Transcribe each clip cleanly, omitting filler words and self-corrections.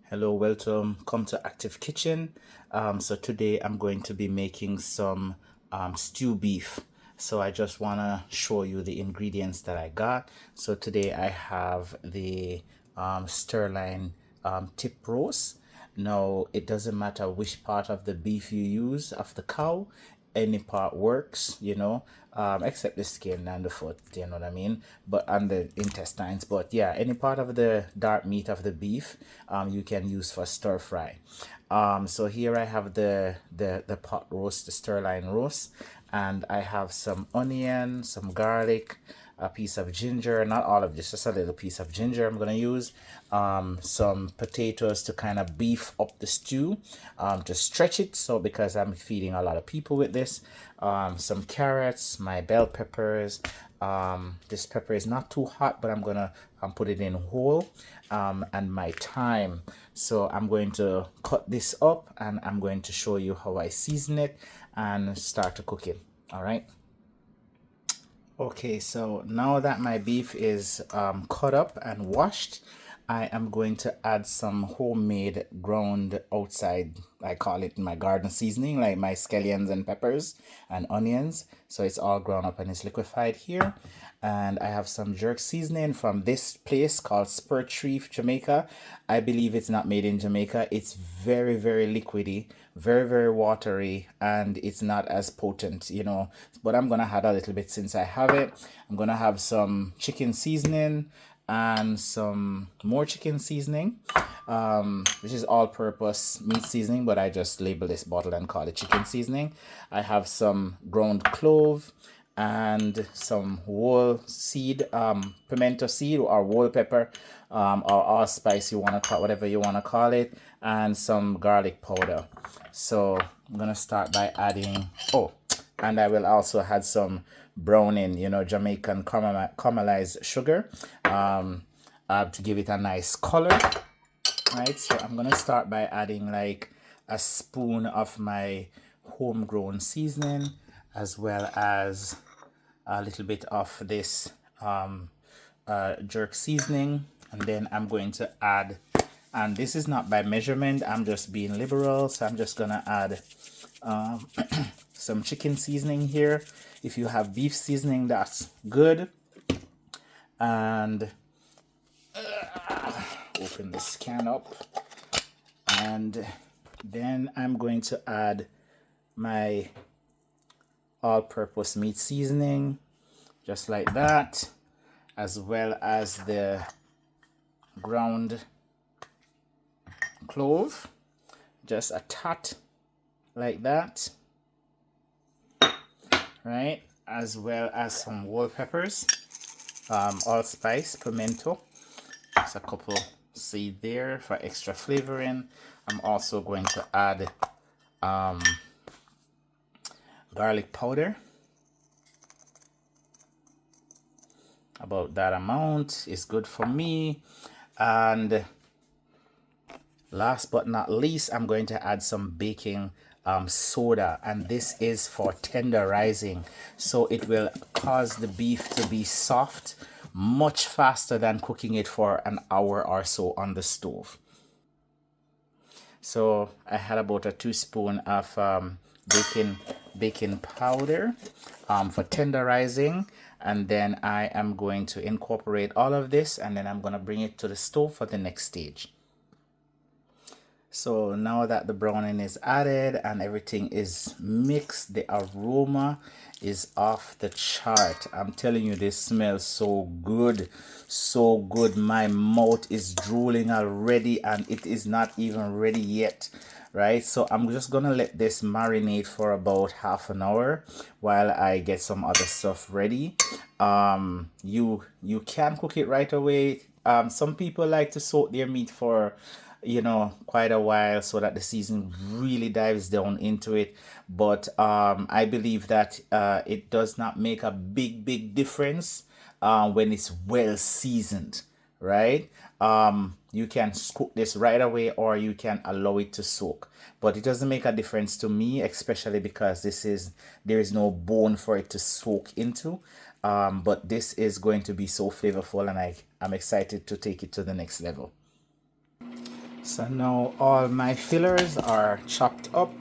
Hello, welcome. Come to Active Kitchen. So today I'm going to be making some stew beef. So I just want to show you the ingredients that I got. So today I have the sirloin tip roast. Now it doesn't matter which part of the beef you use of the cow, any part works, except the skin and the foot, you know what I mean? But and the intestines. But yeah, any part of the dark meat of the beef, you can use for stir fry. So here I have the pot roast, the sirloin roast, and I have some onion, some garlic, a piece of ginger, not all of this, just a little piece of ginger I'm gonna use, some potatoes to kind of beef up the stew, to stretch it, so because I'm feeding a lot of people with this, some carrots, my bell peppers. This pepper is not too hot, but I'm gonna put it in whole, and my thyme. So I'm going to cut this up and I'm going to show you how I season it and start to cook it. All right. Okay, so now that my beef is cut up and washed, I am going to add some homemade ground outside, I call it my garden seasoning, like my scallions and peppers and onions. So it's all ground up and it's liquefied here. And I have some jerk seasoning from this place called Spurt Reef, Jamaica. I believe it's not made in Jamaica. It's very, very liquidy, very, very watery, and it's not as potent, but I'm gonna add a little bit since I have it. I'm gonna have some chicken seasoning and some more chicken seasoning. This is all-purpose meat seasoning, but I just label this bottle and call it chicken seasoning. I have some ground clove and some whole seed, pimento seed or whole pepper, or allspice, you want to call whatever you want to call it, and some garlic powder. So I'm gonna start by adding, and I will also add some browning, Jamaican caramelized sugar, to give it a nice color. Right, so I'm gonna start by adding like a spoon of my homegrown seasoning, as well as a little bit of this jerk seasoning, and then I'm going to add, and this is not by measurement, I'm just being liberal, so I'm just gonna add some chicken seasoning here. If you have beef seasoning, that's good. And open this can up, and then I'm going to add my all-purpose meat seasoning, just like that, as well as the ground clove, just a tot like that, right, as well as some whole peppers, allspice, pimento, just a couple seed there for extra flavoring. I'm also going to add garlic powder, about that amount is good for me. And last but not least, I'm going to add some baking soda, and this is for tenderizing, so it will cause the beef to be soft much faster than cooking it for an hour or so on the stove. So I had about a teaspoon of baking powder for tenderizing, and then I am going to incorporate all of this, and then I'm going to bring it to the stove for the next stage. So now that the browning is added and everything is mixed, the aroma is off the chart. I'm telling you, this smells so good, so good. My mouth is drooling already, and it is not even ready yet, right? So I'm just gonna let this marinate for about half an hour while I get some other stuff ready. You can cook it right away. Some people like to soak their meat for quite a while, so that the season really dives down into it. But I believe that it does not make a big difference when it's well seasoned, right? You can cook this right away, or you can allow it to soak, but it doesn't make a difference to me, especially because there is no bone for it to soak into. But this is going to be so flavorful, and I'm excited to take it to the next level. So now all my fillers are chopped up.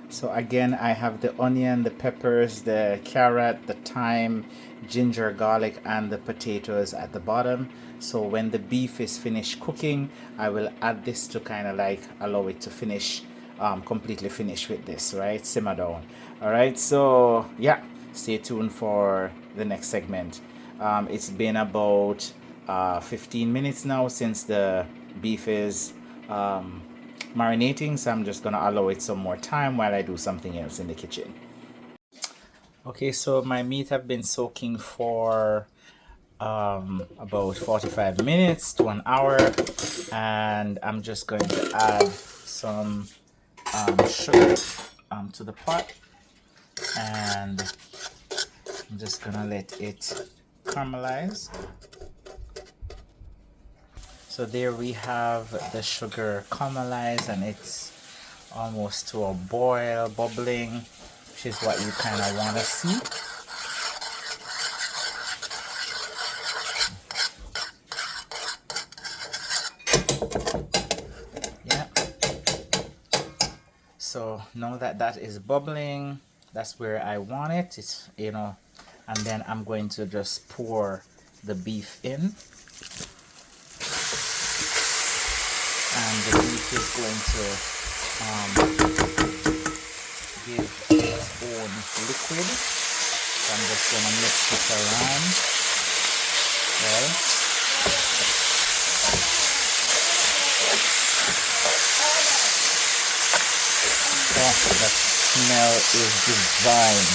So again, I have the onion, the peppers, the carrot, the thyme, ginger, garlic, and the potatoes at the bottom. So when the beef is finished cooking, I will add this to kind of like allow it to finish, completely finish with this, right? Simmer down. All right, so yeah, stay tuned for the next segment. It's been about 15 minutes now since the beef is marinating, so I'm just gonna allow it some more time while I do something else in the kitchen. Okay, so my meat have been soaking for about 45 minutes to an hour, and I'm just going to add some sugar to the pot, and I'm just gonna let it caramelize. So there we have the sugar caramelized, and it's almost to a boil, bubbling, which is what you kind of want to see. Yeah. So now that that is bubbling, that's where I want it. It's, you know, and then I'm going to just pour the beef in. And the beef is going to give its own liquid. So I'm just going to mix it around. Right? Oh, the smell is divine.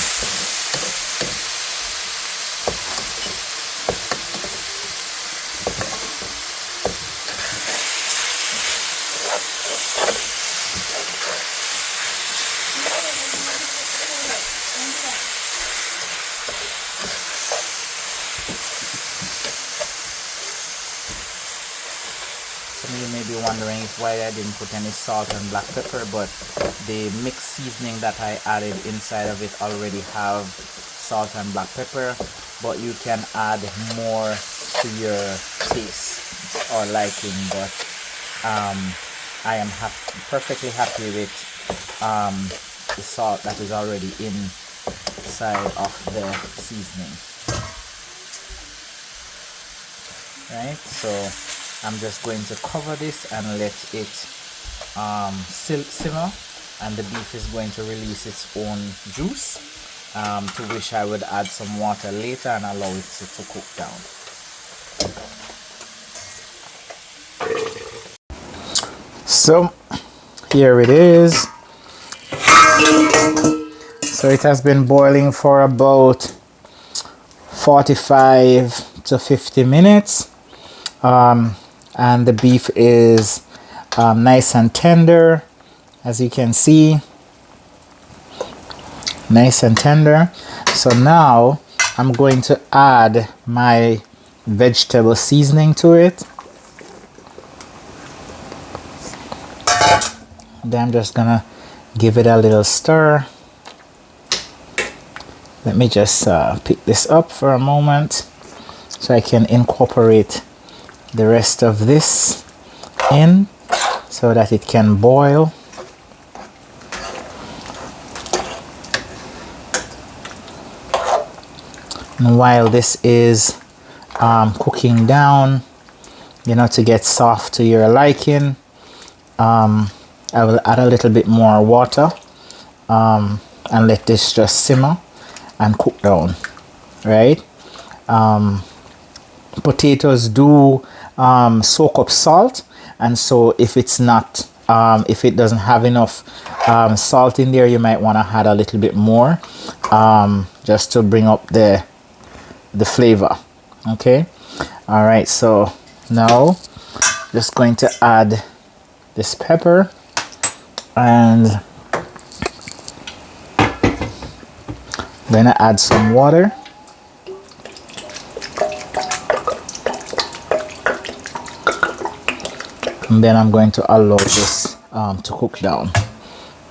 Some of you may be wondering why I didn't put any salt and black pepper, but the mixed seasoning that I added inside of it already have salt and black pepper, but you can add more to your taste or liking. But I am perfectly happy with the salt that is already inside of the seasoning. Right, so I'm just going to cover this and let it simmer, and the beef is going to release its own juice, to which I would add some water later and allow it to cook down. So here it is. So it has been boiling for about 45 to 50 minutes. And the beef is nice and tender, as you can see, nice and tender. So now I'm going to add my vegetable seasoning to it. Then I'm just gonna give it a little stir. Let me just pick this up for a moment so I can incorporate the rest of this in so that it can boil. And while this is cooking down, you know, to get soft to your liking, I will add a little bit more water and let this just simmer and cook down, right? Potatoes do soak up salt, and so if it's not if it doesn't have enough salt in there, you might want to add a little bit more, just to bring up the flavor. Okay, all right, so now just going to add this pepper, and I'm gonna add some water. And then I'm going to allow this to cook down.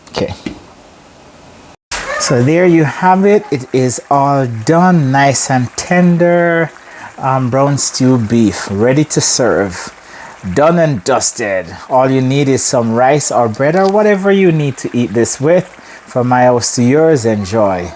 Okay. So there you have it. It is all done, nice and tender. Brown stew beef, ready to serve. Done and dusted. All you need is some rice or bread or whatever you need to eat this with. From my house to yours, enjoy.